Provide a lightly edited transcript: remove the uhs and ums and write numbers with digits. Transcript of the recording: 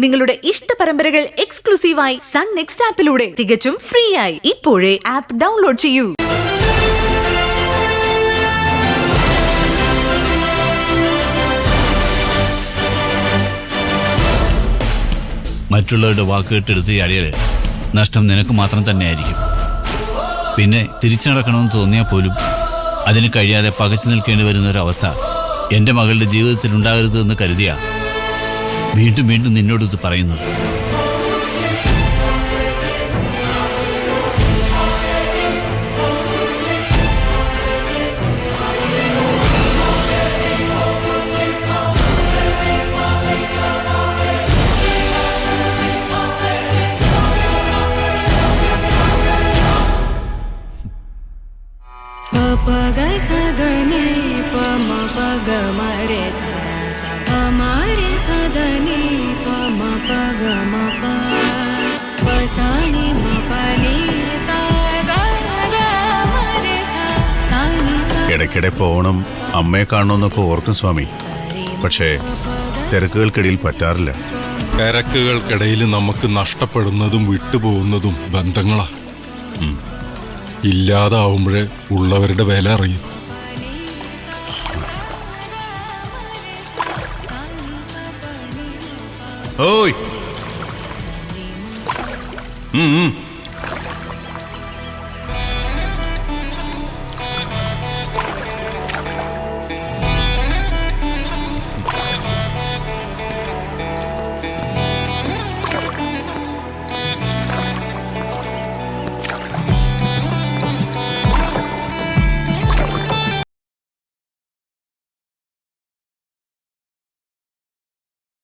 നിങ്ങളുടെ ഇഷ്ട പരമ്പരകൾ എക്സ്ക്ലൂസീവായി സൺ നെക്സ്റ്റ് ആപ്പിലൂടെ തികച്ചും ഫ്രീ ആയി ഇപ്പോഴേ ആപ്പ് ഡൗൺലോഡ് ചെയ്യൂ. മറ്റുള്ളവരുടെ വാക്കുകേട്ടെടുത്ത് ചാടിയാൽ നഷ്ടം നിനക്ക് മാത്രം തന്നെയായിരിക്കും. പിന്നെ തിരിച്ചു നടക്കണമെന്ന് തോന്നിയാൽ പോലും അതിന് കഴിയാതെ പകച്ചു നിൽക്കേണ്ടി വരുന്നൊരവസ്ഥ എൻ്റെ മകളുടെ ജീവിതത്തിൽ ഉണ്ടാകരുതെന്ന് കരുതിയാ വീണ്ടും വീണ്ടും നിന്നോട് പറയുന്നത്. ഇടയ്ക്കിടെ പോകണം, അമ്മയെ കാണണമെന്നൊക്കെ ഓർക്കും സ്വാമി. പക്ഷേ തിരക്കുകൾക്കിടയിൽ പറ്റാറില്ല. തിരക്കുകൾക്കിടയിൽ നമുക്ക് നഷ്ടപ്പെടുന്നതും വിട്ടുപോകുന്നതും ബന്ധങ്ങളാ. ഇല്ലാതാവുമ്പോഴേ ഉള്ളവരുടെ വില അറിയും. ഓയ്